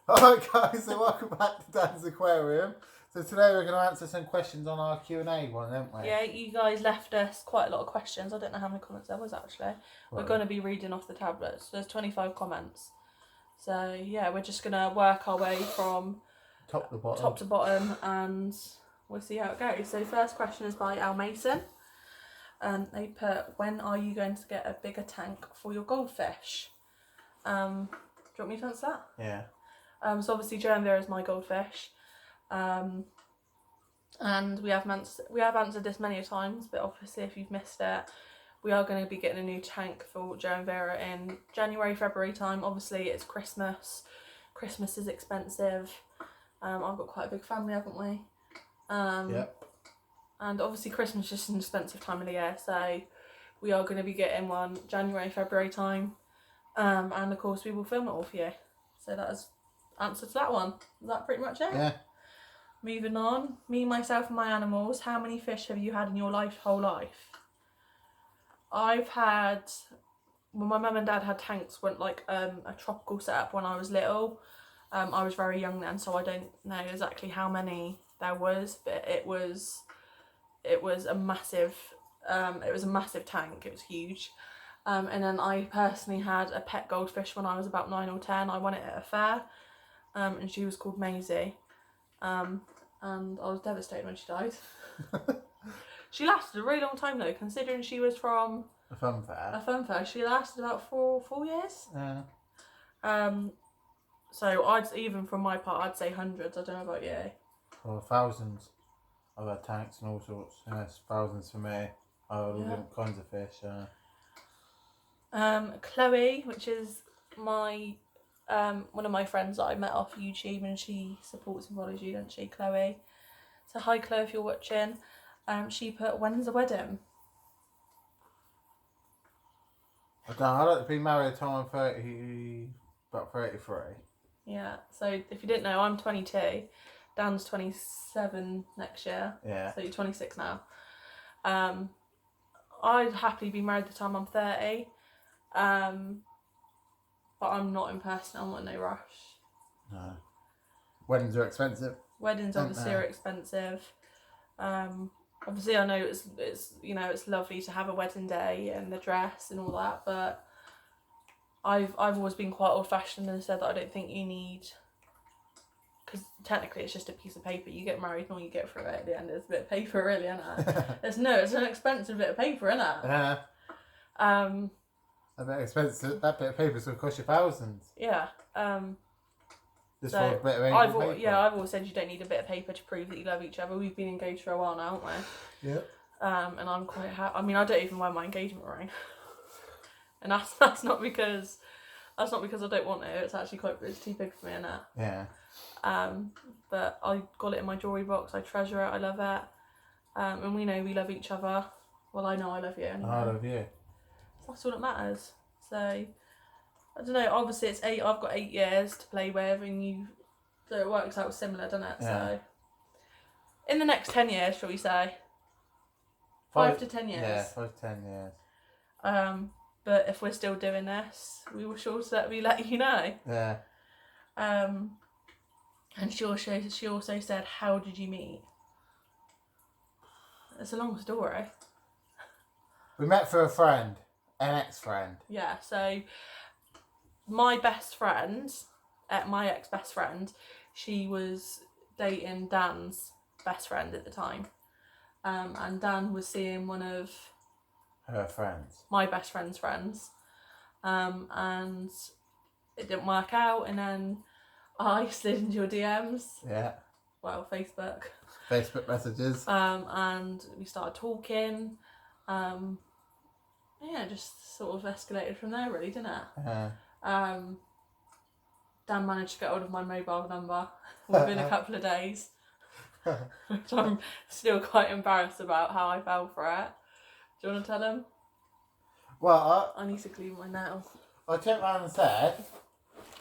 Alright guys, so welcome back to Dan's Aquarium. So today we're going to answer some questions on our Q&A one, aren't we? Yeah, you guys left us quite a lot of questions. I don't know how many comments there was actually. We're going to be reading off the tablets. There's 25 comments. So yeah, we're just going to work our way from top to bottom and we'll see how it goes. So first question is by Al Mason. They put, when are you going to get a bigger tank for your goldfish? Do you want me to answer that? Yeah. So obviously Joe and Vera is my goldfish. And we have answered this many times, but obviously if you've missed it, we are going to be getting a new tank for Joe and Vera in January, February time. Obviously it's Christmas. Christmas is expensive. I've got quite a big family, haven't we? Yep. And obviously Christmas is just an expensive time of the year, so we are going to be getting one January, February time. And of course we will film it all for you. So that is answer to that one. Is that pretty much it? Yeah. Moving on. Me, myself and my animals. How many fish have you had in your whole life? I've had... Well, my mum and dad had tanks when a tropical setup when I was little. I was very young then, so I don't know exactly how many there was, but it was a massive tank. It was huge. And then I personally had a pet goldfish when I was about 9 or 10. I won it at a fair, and she was called Maisie. And I was devastated when she died. She lasted a really long time though, considering she was from a fun fair. She lasted about four years. Yeah. So even from my part, I'd say hundreds. I don't know about you. Or thousands. I've had tanks and all sorts. Yes, thousands for me. I had all different kinds of fish. Chloe, which is my one of my friends that I met off YouTube, and she supports and follows you, doesn't she, Chloe? So hi Chloe, if you're watching. She put, when's the wedding? I don't know, I like to be married until I'm about 33. Yeah, so if you didn't know, I'm 22. Dan's 27 next year. Yeah. So you're 26 now. I'd happily be married the time I'm 30. But I'm not in person. I'm not in no rush. No. Weddings are expensive. Weddings obviously are expensive. Obviously I know it's lovely to have a wedding day and the dress and all that, but I've always been quite old fashioned and said that I don't think you need, because technically it's just a piece of paper. You get married and all you get for it at the end is a bit of paper, really, isn't it? It's an expensive bit of paper, isn't it? Yeah. A bit expensive. That bit of paper's going to cost you thousands. Yeah. Just for a bit of paper. I've always said you don't need a bit of paper to prove that you love each other. We've been engaged for a while now, haven't we? Yep. And I'm quite happy. I mean, I don't even wear my engagement ring, and that's not because I don't want it. It's actually it's too big for me, isn't it? Yeah. But I got it in my jewellery box. I treasure it. I love it. And we know we love each other. Well, I know I love you. Anyway. I love you. That's all that matters. So I don't know. Obviously, it's 8. I've got 8 years to play with, and so it works out similar, doesn't it? Yeah. So in the next 10 years, shall we say? 5 to 10 years. Yeah, 5 to 10 years. But if we're still doing this, we will sure certainly let you know. Yeah. And she also said, how did you meet? It's a long story. We met through a friend, an ex-friend. Yeah, so my best friend, my ex-best friend, she was dating Dan's best friend at the time. And Dan was seeing one of her friends, my best friend's friends, and it didn't work out, and then I slid into your DMs. Yeah. Well, Facebook messages. And we started talking. Just sort of escalated from there, really, didn't it? Yeah. Dan managed to get hold of my mobile number within a couple of days. Which I'm still quite embarrassed about how I fell for it. Do you want to tell him? Well, I need to clean my nail. I turned around and said,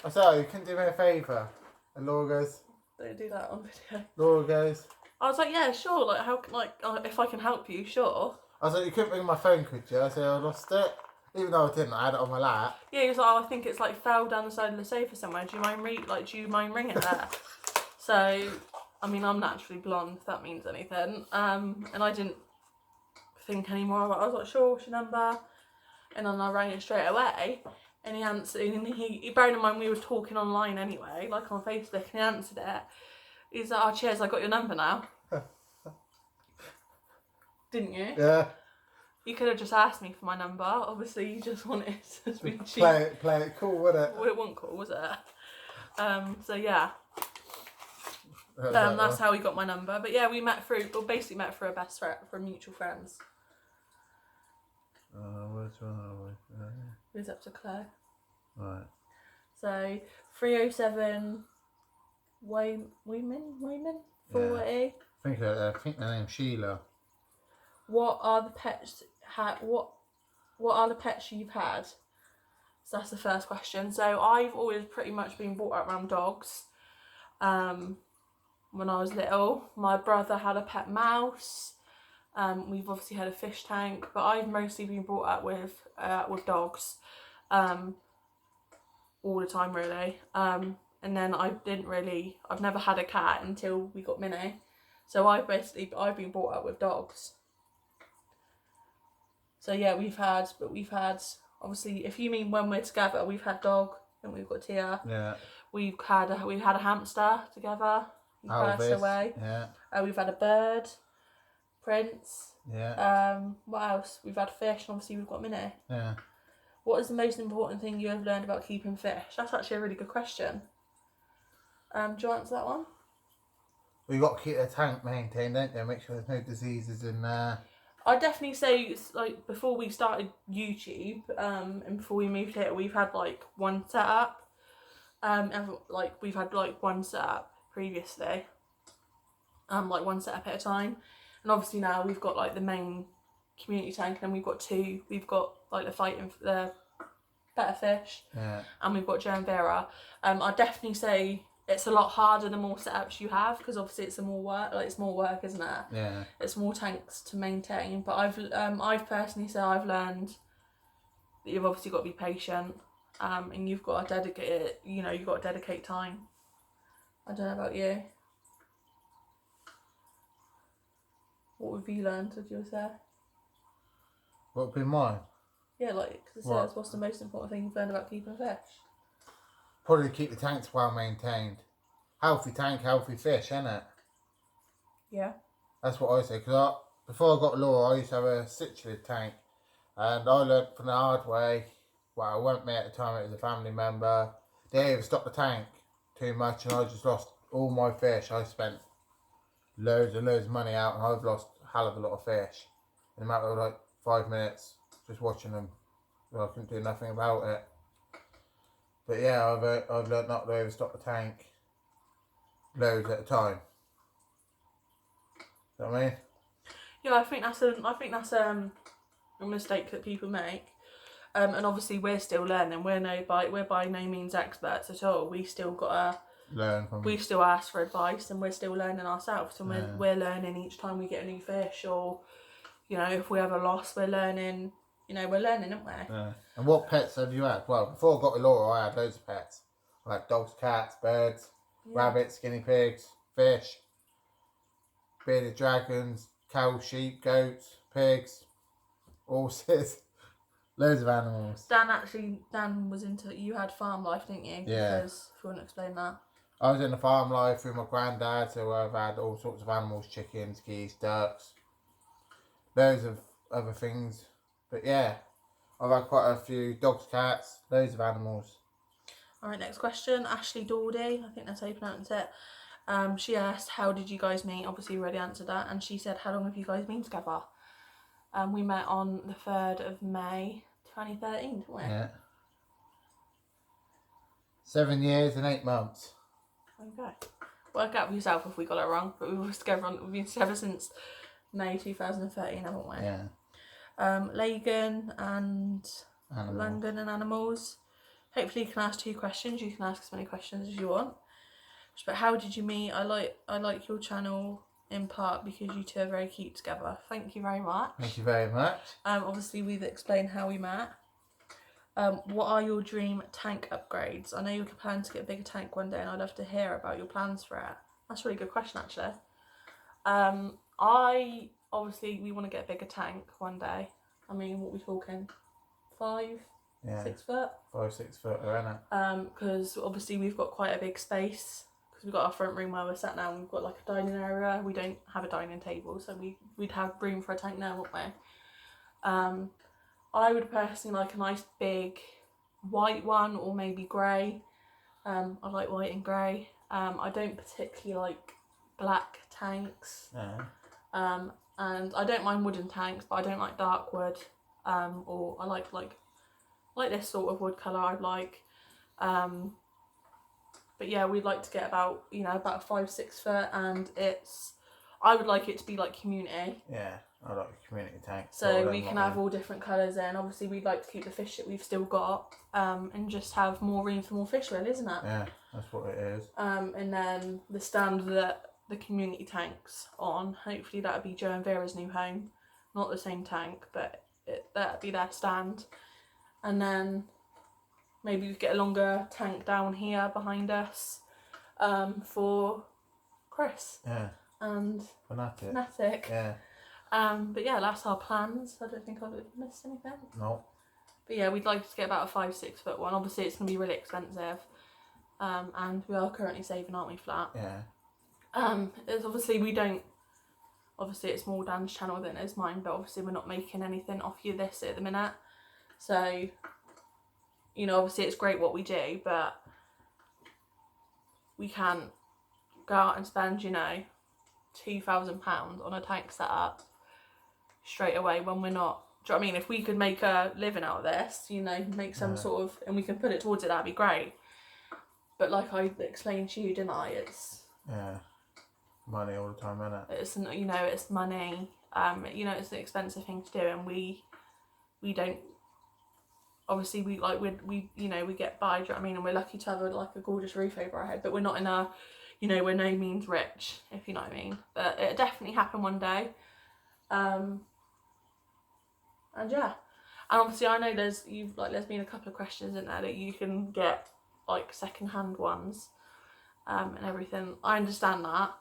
oh, you can do me a favour. And Laura goes, Don't do that on video. Laura goes, I was like, yeah, sure. Like, if I can help you, sure. I was like, you couldn't ring my phone, could you? I said, I lost it. Even though I didn't, I had it on my lap. Yeah, he was like, oh, I think it's like fell down the side of the sofa somewhere. Do you mind ringing her? So, I mean, I'm naturally blonde, if that means anything. And I didn't think anymore about it. I was like, sure, what's your number? And then I rang it straight away. And he answered, and he bearing in mind we were talking online anyway, like on Facebook, and he answered it. He's like, oh, cheers, I got your number now. Didn't you? Yeah. You could have just asked me for my number. Obviously, you just wanted to be cheap. Play it cool, wouldn't it? Well, it wasn't cool, was it? So yeah. That That's how we got my number. But yeah, we basically met through a best friend, from mutual friends. Which one are we? It was up to Claire. Right. So 307 Wayman 40. I think the name's Sheila. What are the pets what are the pets you've had? So that's the first question. So I've always pretty much been brought up around dogs. When I was little, my brother had a pet mouse. We've obviously had a fish tank, but I've mostly been brought up with dogs, all the time really. And then I've never had a cat until we got Minnie. So I've been brought up with dogs. So yeah, we've had obviously, if you mean when we're together, we've had dog and we've got Tia. Yeah. We've had a hamster together. He passed away. Yeah. We've had a bird, Prince. Yeah. What else? We've had fish, and obviously we've got Minnie. Yeah. What is the most important thing you have learned about keeping fish? That's actually a really good question. Do you answer that one? Well, you got to keep the tank maintained, don't you? Make sure there's no diseases in there. I'd definitely say it's like before we started YouTube, and before we moved here, we've had like one setup. We've had like one setup previously. Like one setup at a time. And obviously now we've got like the main community tank, and we've got two. We've got like the better fish. Yeah. And we've got Joe and Vera. I'd definitely say it's a lot harder the more setups you have, because obviously it's more work, isn't it? Yeah. It's more tanks to maintain. But I've personally said I've learned that you've obviously got to be patient, and you've got to dedicate time. I don't know about you. What have you learned, would you say? What would be mine? Yeah, like, because it What? says, what's the most important thing you've learned about keeping fish? Probably keep the tanks well maintained. Healthy tank, healthy fish, innit? Yeah. That's what I say. Because before I got Laura, I used to have a citronid tank. And I learnt from the hard way. Well, it wasn't me at the time, it was a family member. They overstocked the tank too much, and I just lost all my fish. I spent loads and loads of money out, and I've lost a hell of a lot of fish in a matter of like 5 minutes just watching them. I couldn't do nothing about it. But yeah, I've learnt not to overstock the tank loads at a time. You know what I mean? Yeah, I think that's a mistake that people make. And obviously we're still learning. We're by no means experts at all. We still gotta Learn from. We still ask for advice, and we're still learning ourselves. And we're learning each time we get a new fish, or if we have a loss, we're learning. We're learning, aren't we? Yeah. And what pets have you had? Well, before I got with Laura, I had loads of pets. I had dogs, cats, birds, rabbits, guinea pigs, fish, bearded dragons, cows, sheep, goats, pigs, horses, loads of animals. Dan was into. You had farm life, didn't you? Yeah. Because, if you want to explain that. I was in the farm life with my granddad, so I've had all sorts of animals: chickens, geese, ducks, loads of other things. But yeah, I've had quite a few dogs, cats, loads of animals. Alright, next question. Ashley Dawdy, I think that's how you pronounce it. She asked, how did you guys meet? Obviously you already answered that. And she said, how long have you guys been together? We met on the 3rd of May 2013, didn't we? Yeah. 7 years and 8 months. Okay. Work out for yourself if we got it wrong. But we've been together since May 2013, haven't we? Yeah. Lagan and Animals. London and animals. Hopefully you can ask 2 questions. You can ask as many questions as you want. But how did you meet? I like your channel in part because you two are very cute together. Thank you very much. Thank you very much. Obviously we've explained how we met. What are your dream tank upgrades? I know you plan to get a bigger tank one day, and I'd love to hear about your plans for it. That's a really good question, actually. We want to get a bigger tank one day. I mean, what are we talking? 6 foot? 5, 6 foot, isn't it? Because obviously we've got quite a big space. Because we've got our front room where we're sat now, and we've got like a dining area. We don't have a dining table, so we'd have room for a tank now, wouldn't we? I would personally like a nice big white one, or maybe grey. I like white and grey. I don't particularly like black tanks. Yeah. And I don't mind wooden tanks, but I don't like dark wood. Or I like this sort of wood colour. I'd like. But yeah, we'd like to get about 5, 6 foot, and I would like it to be like community. Yeah, I like a community tank. So we can have all different colours in. Obviously, we'd like to keep the fish that we've still got, and just have more room for more fish, really, isn't it? Yeah, that's what it is. And then the stand that the community tank's on, hopefully that'd be Joe and Vera's new home. Not the same tank, but that'd be their stand. And then maybe we get a longer tank down here behind us, for Chris. Yeah. And Fanatic. Yeah. But yeah, that's our plans. I don't think I've missed anything. No. But yeah, we'd like to get about a 5, 6 foot one. Obviously, it's going to be really expensive. And we are currently saving, aren't we, flat? Yeah. It's it's more Dan's channel than it is mine, but obviously we're not making anything off you this at the minute. So, obviously it's great what we do, but we can't go out and spend, £2,000 on a tank setup straight away when we're not. Do you know what I mean? If we could make a living out of this, make some sort of, and we can put it towards it, that'd be great. But like I explained to you, didn't I? It's money all the time, isn't it? It's it's money. It's an expensive thing to do, and we don't. Obviously, we get by. Do you know what I mean? And we're lucky to have a gorgeous roof over our head, but we're not in a, we're no means rich, if you know what I mean. But it'll definitely happen one day. And yeah, and obviously I know there's been a couple of questions in there that you can get like second-hand ones, and everything. I understand that.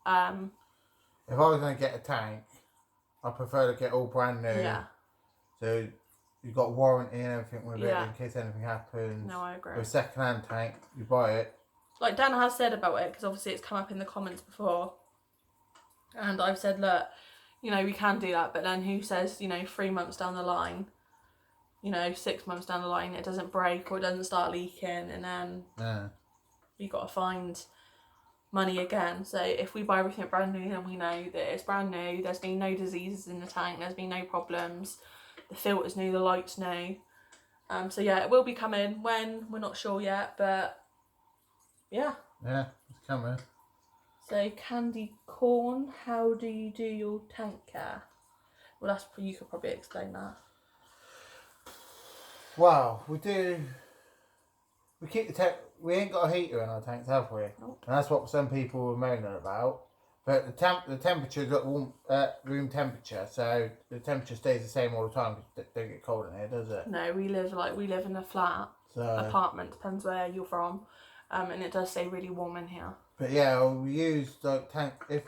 If I was going to get a tank, I prefer to get all brand new. Yeah. So you've got warranty and everything with it in case anything happens. No, I agree. With a second-hand tank, you buy it. Like Dan has said about it, because obviously it's come up in the comments before, and I've said, look, we can do that, but then who says, 3 months down the line, 6 months down the line, it doesn't break or it doesn't start leaking, and then you've got to find money again. So if we buy everything brand new, then we know that it's brand new, there's been no diseases in the tank, there's been no problems, the filter's new, the light's new. So yeah, it will be coming. When, we're not sure yet, but yeah. Yeah, it's coming. So Candy Corn, how do you do your tank care? Well, you could probably explain that. Well, we keep the tank. We ain't got a heater in our tanks, have we? Nope. And that's what some people were moaning about. But the temperature's at room temperature, so the temperature stays the same all the time. It don't get cold in here, does it? No, we live in a flat apartment. Depends where you're from, and it does stay really warm in here. But yeah, we use tank. If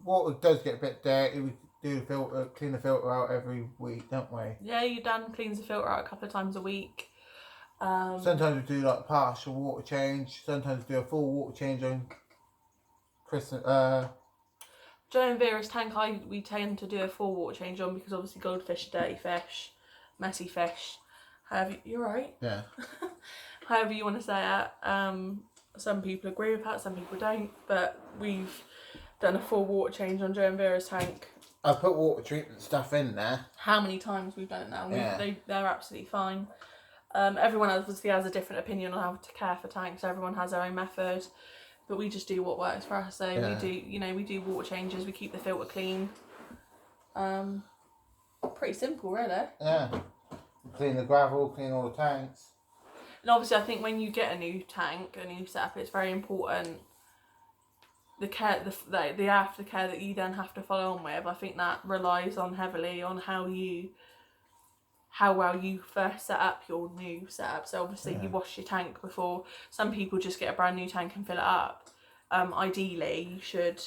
water does get a bit dirty, we do the filter, clean the filter out every week, don't we? Yeah, Dan cleans the filter out a couple of times a week. Sometimes we do partial water change. Sometimes we do a full water change on Christmas. Joe and Vera's tank, we tend to do a full water change on, because obviously goldfish are dirty fish, messy fish. You're right. Yeah. However you want to say it. Some people agree with that, some people don't. But we've done a full water change on Joe and Vera's tank. I've put water treatment stuff in there. How many times we've done it now? Yeah. They're absolutely fine. Everyone obviously has a different opinion on how to care for tanks. Everyone has their own method, but we just do what works for us. So we do water changes. We keep the filter clean. Pretty simple, really. Yeah. Clean the gravel, clean all the tanks. And obviously, I think when you get a new tank, a new setup, it's very important the aftercare that you then have to follow on with. I think that relies on heavily on how you how well you first set up your new setup. So obviously Yeah. you wash your tank before. Some people just get a brand new tank and fill it up. Ideally, you should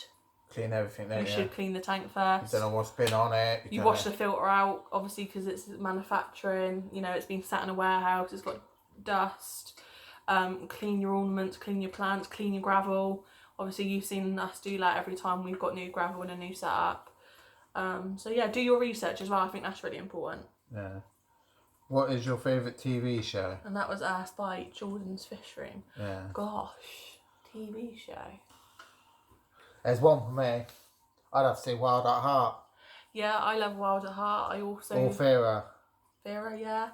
Clean everything, don't you? should clean the tank You first. don't know what's been on it. You wash the filter out, obviously, because it's manufacturing. You know, it's been sat in a warehouse. It's got dust. Clean your ornaments, clean your plants, clean your gravel. Obviously, you've seen us do that every time we've got new gravel and a new setup. So yeah, do your research as well. I think that's really important. Yeah. What is your favourite TV show? And that was asked by Jordan's Fish Room. Yeah. Gosh, TV show. There's one for me. I'd have to say Wild at Heart. Yeah, I love Wild at Heart. I also Or Vera. Vera, yeah.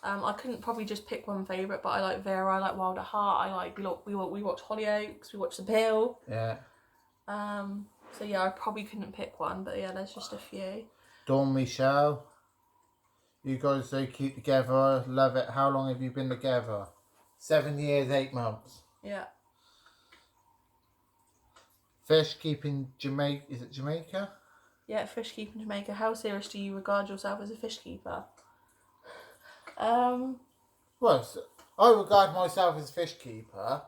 I couldn't probably just pick one favourite, but I like Vera. I like Wild at Heart. I like we watch Hollyoaks. We watch The Bill. Yeah. So yeah, I probably couldn't pick one, but yeah, there's just a few. Dawn Michelle. You guys so cute together. Love it. How long have you been together? 7 years, 8 months. Yeah. Fish keeping Jamaica. Is it Jamaica? Yeah, fish keeping Jamaica. How serious do you regard yourself as a fish keeper? Well, I regard myself as a fish keeper.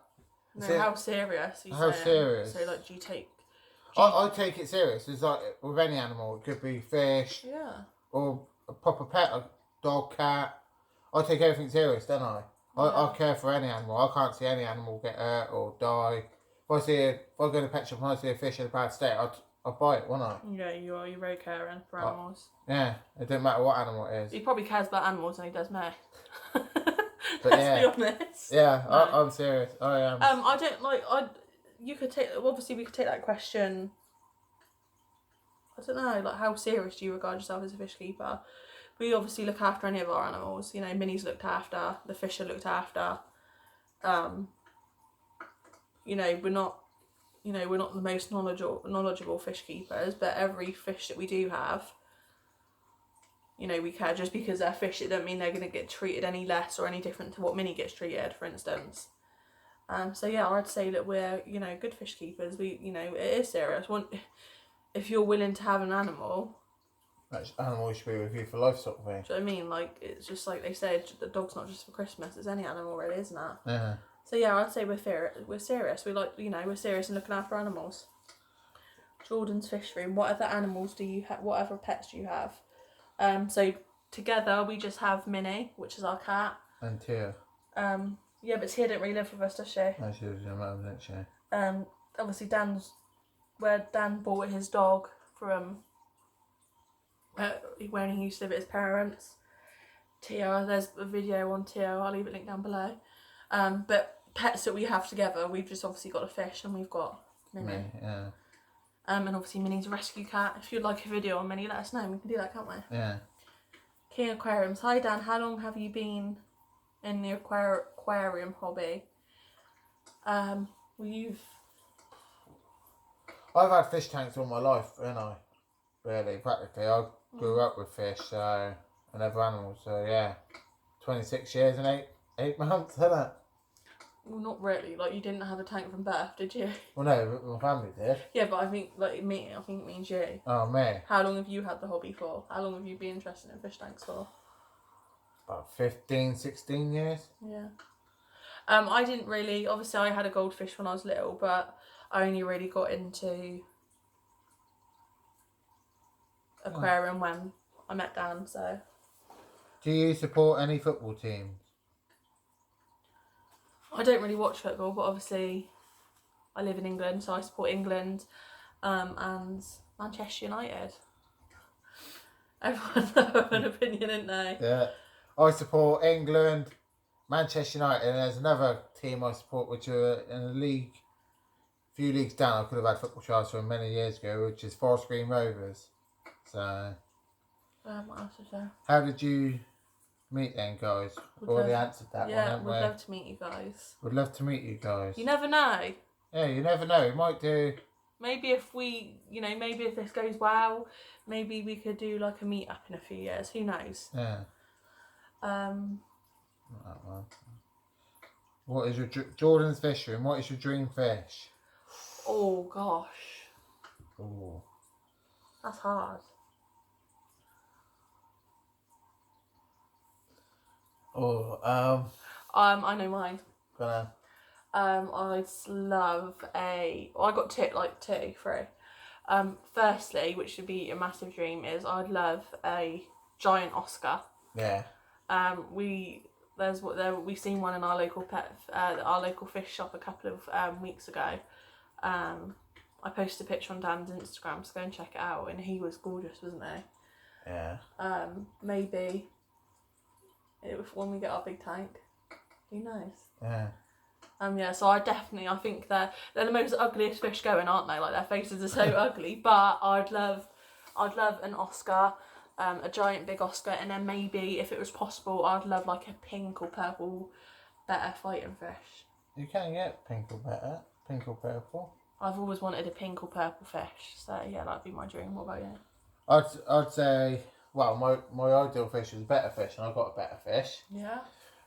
no, how serious? How serious? So like, do you take? I take it serious. It's like with any animal. It could be fish. Yeah. Or a proper pet, a dog, cat. I take everything serious, don't I? I care for any animal. I can't see any animal get hurt or die. If I go to a pet shop and I see a fish in a bad state, I'll buy it, won't I? Yeah, you are. You're very caring for animals. Yeah, it doesn't matter what animal it is. He probably cares about animals than he does me. But Let's be honest. Yeah, No. I'm serious. I am. I don't like. You could take. Obviously, we could take that question. I don't know. Like, how serious do you regard yourself as a fish keeper? We obviously look after any of our animals. You know, Minnie's looked after. The fish are looked after. You know, we're not the most knowledgeable fish keepers, but every fish that we do have, you know, we care. Just because they're fish, it doesn't mean they're going to get treated any less or any different to what Minnie gets treated, for instance. So yeah, I'd say that we're, you know, good fish keepers. We, you know, it is serious. If you're willing to have an animal, that animal should be with you for life, sort of thing. do you know what I mean? Like, it's just like they said, the dog's not just for Christmas. It's any animal, really, isn't it? Yeah. So yeah, I'd say we're serious. We like, you know, we're serious in looking after animals. Jordan's Fish Room. What other animals do you have? What other pets do you have? So together we just have Minnie, which is our cat. And Tia. Yeah, but Tia didn't really live with us, does she? No, she was your mum, didn't she? Obviously where Dan bought his dog from when he used to live at his parents. Tia, there's a video on Tia. I'll leave it linked down below. But pets that we have together, we've just obviously got a fish and we've got Minnie. Yeah. And obviously Minnie's a rescue cat. If you'd like a video on Minnie, let us know. We can do that, can't we? Yeah. King Aquariums. Hi Dan, how long have you been in the aquarium hobby? I've had fish tanks all my life, haven't I? Really, practically. I grew up with fish, so, and other animals, so yeah. 26 years and 8 months, isn't it? Well, not really. Like, you didn't have a tank from birth, did you? Well, no, my family did. Yeah, but I think it means you. Oh, me. How long have you had the hobby for? How long have you been interested in fish tanks for? About 15, 16 years. Yeah. I didn't really. Obviously, I had a goldfish when I was little, but I only really got into aquarium when I met Dan. So. Do you support any football teams? I don't really watch football, but obviously, I live in England, so I support England, and Manchester United. Everyone have an opinion, don't they? Yeah. I support England, Manchester United, and there's another team I support which are in a league, a few leagues down. I could have had football charts from many years ago, which is Forest Green Rovers. So, What else is there? how did you meet them guys? Already answered that one, Yeah, haven't we? would love to meet you guys. Would love to meet you guys. You never know. Yeah, you never know. We might do. Maybe if maybe if this goes well, maybe we could do like a meet up in a few years. Who knows? Yeah. Not that one. What is your Jordan's Fish Room? What is your dream fish? Oh gosh, Oh. that's hard. Oh, I know mine. gonna. I'd love a. Well, I got two, three. Firstly, which would be a massive dream, is I'd love a giant Oscar. Yeah. We seen one in our local fish shop a couple of weeks ago. I posted a picture on Dan's Instagram, so go and check it out. And he was gorgeous, wasn't he? Yeah. Maybe when we get our big tank, who knows? Yeah. Yeah, so I think they're the most ugliest fish going, aren't they? Like, their faces are so ugly. But I'd love an Oscar, a giant big Oscar, and then maybe if it was possible, I'd love like a pink or purple better fighting fish. You can get pink or purple. I've always wanted a pink or purple fish, so yeah, that'd be my dream. What about you? I'd say, well, my ideal fish is a better fish, and I got a better fish. Yeah.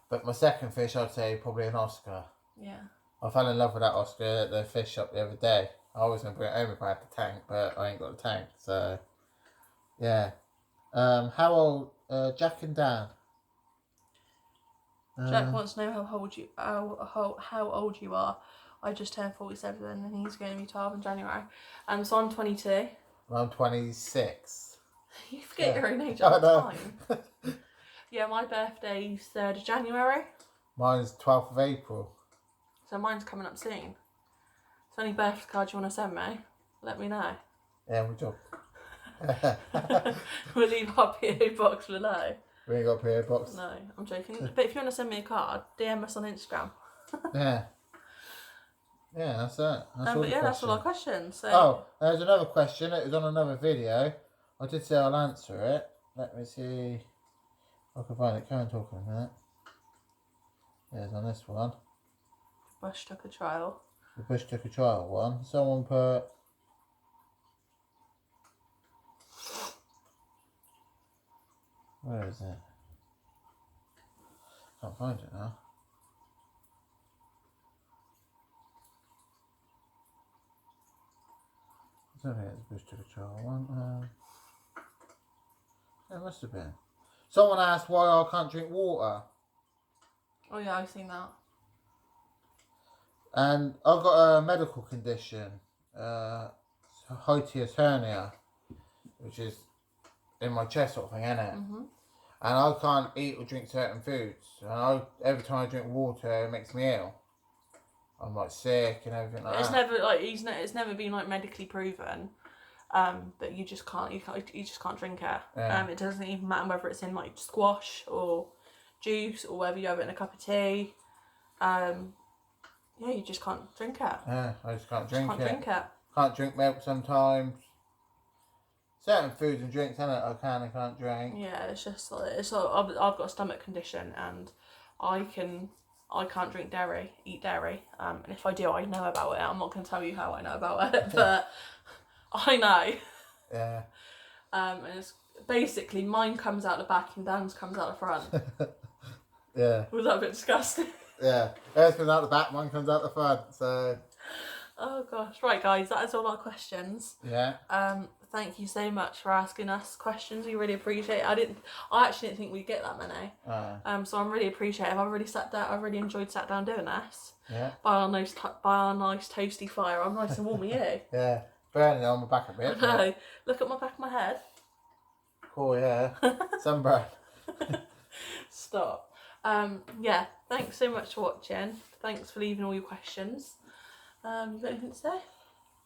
But my second fish, I'd say probably an Oscar. Yeah. I fell in love with that Oscar at the fish shop the other day. I was going to bring it home if I had the tank, but I ain't got the tank, so yeah. How old? Jack and Dan. Jack wants to know how old you are. I just turned 47, and he's going to be 12 in January. So I'm 22. I'm 26. You forget your own age all the time. Yeah, my birthday's 3rd of January. Mine's 12th of April. So mine's coming up soon. So any birthday cards you want to send me, let me know. Yeah, we do. We'll leave our PO box below. We ain't got a PO box. No, I'm joking. But if you want to send me a card, DM us on Instagram. Yeah. Yeah, that's it. That's all our questions. So. Oh, there's another question. It was on another video. I did say I'll answer it. Let me see. I can find it. Go and talk in a minute. Yeah, it's on this one. Bush took a trial. The Bush took a trial one. Someone put. Where is it? Can't find it now. I don't think it's the Bush took a trial one. It must have been. Someone asked why I can't drink water. Oh yeah, I've seen that. And I've got a medical condition, hiatus hernia, which is in my chest sort of thing, innit? Mm-hmm. And I can't eat or drink certain foods. And every time I drink water, it makes me ill. I'm like sick and everything like that. It's never been like medically proven that you just can't drink it. Yeah. It doesn't even matter whether it's in like squash or juice or whether you have it in a cup of tea. Yeah, you just can't drink it. Yeah, I just can't drink it. Can't drink milk sometimes. Certain foods and drinks, innit? I can and can't drink. Yeah, it's just like I've got a stomach condition and I can't eat dairy. And if I do, I know about it. I'm not going to tell you how I know about it, but I know. Yeah. And it's basically mine comes out the back and Dan's comes out the front. Yeah. Was that a bit disgusting? Yeah. Hers comes out the back, mine comes out the front, so. Oh gosh. Right guys, that is all our questions. Yeah. Thank you so much for asking us questions. We really appreciate it. I actually didn't think we'd get that many. So I'm really appreciative. I really enjoyed sat down doing this. Yeah. By our nice toasty fire. I'm nice and warm, are you? Yeah. Burning on my back a bit. No. Look at my back of my head. Cool, yeah. Sunburn. Stop. Yeah, thanks so much for watching. Thanks for leaving all your questions. You got anything to say?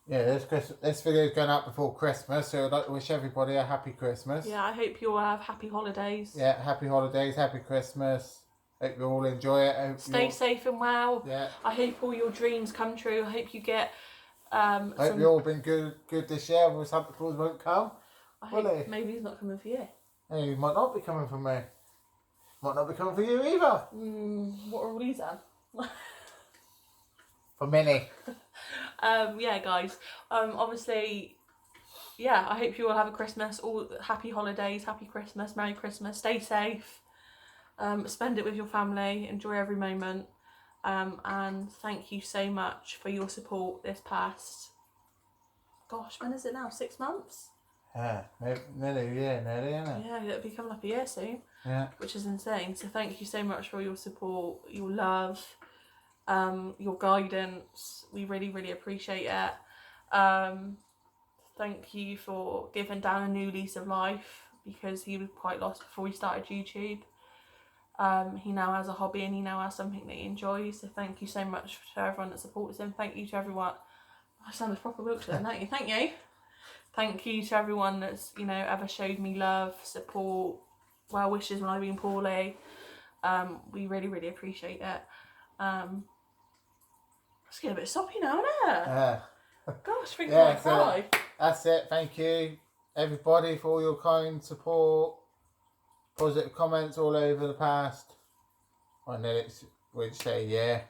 Yeah, this video is going out before Christmas, so I'd like to wish everybody a happy Christmas. Yeah, I hope you all have happy holidays. Yeah, happy holidays, happy Christmas. Hope you all enjoy it. Stay safe and well. Yeah. I hope all your dreams come true. I hope you get hope you all been good this year. With Santa Claus won't come. I hope maybe he's not coming for you. Hey, he might not be coming for me. Might not be coming for you either. What are all these then? For Minnie. Yeah, guys. Obviously, yeah. I hope you all have a Christmas. All happy holidays, happy Christmas, Merry Christmas. Stay safe. Spend it with your family. Enjoy every moment. And thank you so much for your support this past. Gosh, when is it now? 6 months? Yeah, nearly, isn't it? Yeah, it'll be coming up a year soon. Yeah. which is insane. So thank you so much for your support, your love, your guidance. We really, really appreciate it. Thank you for giving Dan a new lease of life, because he was quite lost before he started YouTube. He now has a hobby and he now has something that he enjoys. So thank you so much to everyone that supports him. Thank you to everyone. I sound a proper Wiltshire, don't you? Thank you. Thank you to everyone that's, you know, ever showed me love, support, well wishes when I've been poorly. We really, really appreciate it. It's getting a bit soppy now, isn't it? Yeah. Gosh, I think Yeah, I might cry. That's it. Thank you, everybody, for all your kind support, positive comments all over the past. I know we'd say yeah.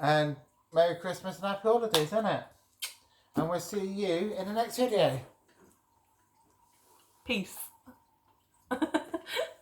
And Merry Christmas and Happy Holidays, isn't it? And we'll see you in the next video. Peace.